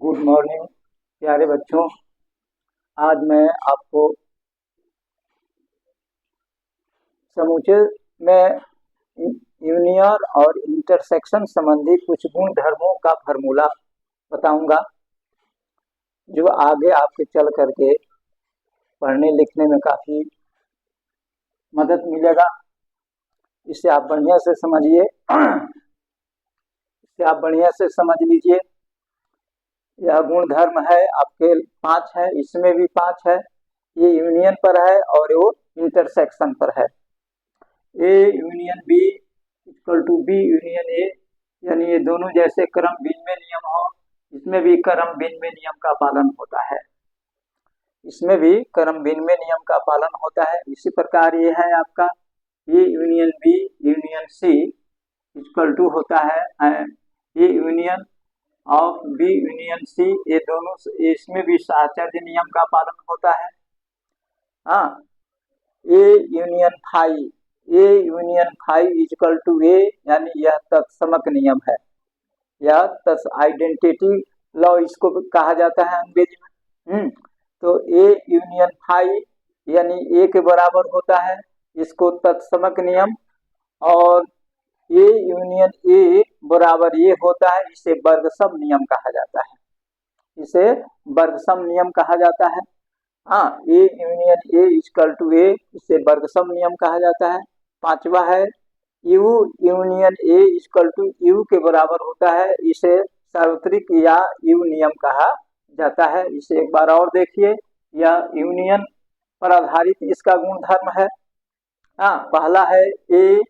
Good morning प्यारे बच्चों। आज मैं आपको समूचे में यूनियन और इंटरसेक्शन संबंधी कुछ गुण धर्मों का फॉर्मूला बताऊंगा, जो आगे आपके चल करके पढ़ने लिखने में काफ़ी मदद मिलेगा। इसे आप बढ़िया से समझिए, इसे आप बढ़िया से समझ लीजिए। यह गुण धर्म है आपके 5 है, इसमें भी 5 है। ये यूनियन पर है और वो इंटरसेक्शन पर है। ए union B equal to B union a, यानी ये दोनों जैसे क्रम भिन्न नियम हो, इसमें भी क्रम भिन्न नियम का पालन होता है। इसमें भी क्रम भिन्न नियम का पालन होता है। इसी प्रकार ये है आपका a union B union c equal to होता है ए union of b union c. ये दोनों, इसमें भी साहचर्य नियम का पालन होता है। हाँ, A union phi equal to A, यानी यह तत्समक नियम है। यह आइडेंटिटी लॉ इसको कहा जाता है अंग्रेजी में। तो ए यूनियन फाई यानी ए के बराबर होता है, इसको तत्समक नियम, और ए यूनियन ए बराबर ये होता है, इसे वर्गसम नियम कहा जाता है। इसे वर्गसम नियम कहा जाता है। हाँ, A union A equal to A, इसे वर्गसम नियम कहा जाता है। 5वां है U union A equal to U के बराबर होता है, इसे सार्वत्रिक या यू नियम कहा जाता है। इसे एक बार और देखिए, यह यूनियन पर आधारित इसका गुण धर्म है। हाँ, पहला है ए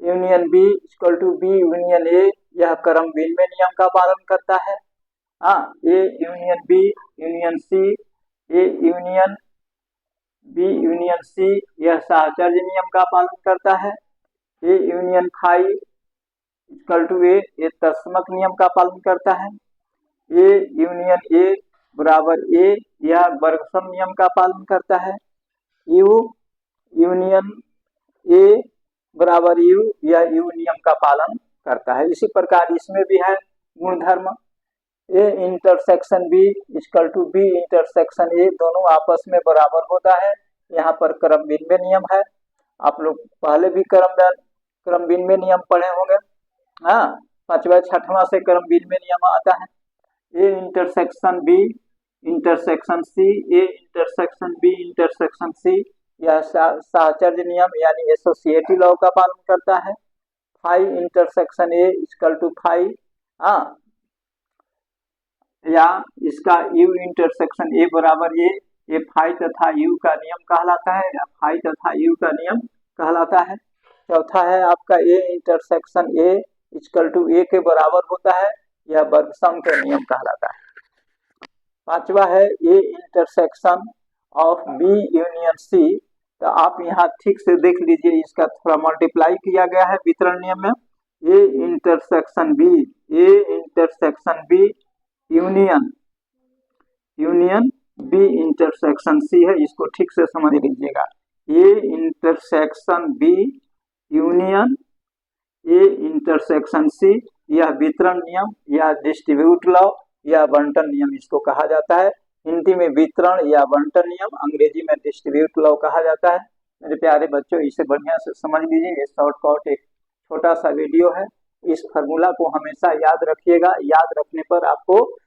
union B equal to B union A, यह क्रम भिन्न नियम का पालन करता है। हाँ, A union B union C, A union B union C, यह साहचर्य नियम का पालन करता है। ए union phi equal to A, ये तत्समक नियम का पालन करता है। ए यूनियन ए बराबर ए, यह वर्गसम नियम का पालन करता है। यू यूनियन ए बराबर यू, यह यू नियम का पालन करता है। इसी प्रकार इसमें भी है गुणधर्म a intersection b equal to b intersection a, दोनों आपस में बराबर होता है। यहाँ पर क्रम भिन्न नियम है। आप लोग पहले भी क्रम भिन्न नियम पढ़े होंगे। हाँ, 5वां 6वां से क्रम भिन्न नियम आता है। A intersection b intersection c, a intersection b intersection c, यह साहचर्य नियम यानी एसोसिएटिव लॉ का पालन करता है। Phi intersection A equal to phi, हाँ, या इसका यू इंटरसेक्शन ए बराबर ये फाई तथा यू का नियम कहलाता है, या फाई तथा यू का नियम कहलाता है। चौथा है आपका A intersection A equal to A के बराबर होता है, यह वर्गसम का नियम कहलाता है। 5वां है a intersection of b union c. तो आप यहाँ ठीक से देख लीजिए, इसका थोड़ा मल्टीप्लाई किया गया है वितरण नियम में। A intersection b union b intersection c है, इसको ठीक से समझ लीजिएगा। A intersection b union a intersection c, यह वितरण नियम या डिस्ट्रीब्यूट लॉ या बंटन नियम इसको कहा जाता है। हिंदी में वितरण या बंटन नियम, अंग्रेजी में डिस्ट्रीब्यूट लॉ कहा जाता है। मेरे प्यारे बच्चों, इसे बढ़िया से समझ लीजिए। ये शॉर्टकट एक छोटा सा वीडियो है। इस फार्मूला को हमेशा याद रखिएगा। याद रखने पर आपको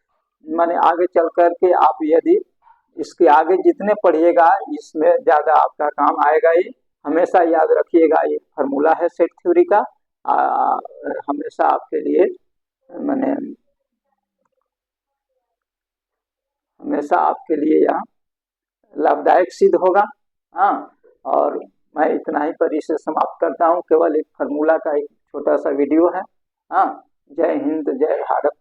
माने आगे चल करके आप यदि इसके आगे जितने पढ़िएगा, इसमें ज्यादा आपका काम आएगा। ये हमेशा याद रखिएगा, ये फार्मूला है सेट थ्योरी का, हमेशा आपके लिए माने हमेशा आपके लिए यह लाभदायक सिद्ध होगा। हाँ, और मैं इतना ही पर इसे समाप्त करता हूँ। केवल एक फार्मूला का एक छोटा सा वीडियो है। हाँ, जय हिंद, जय भारत।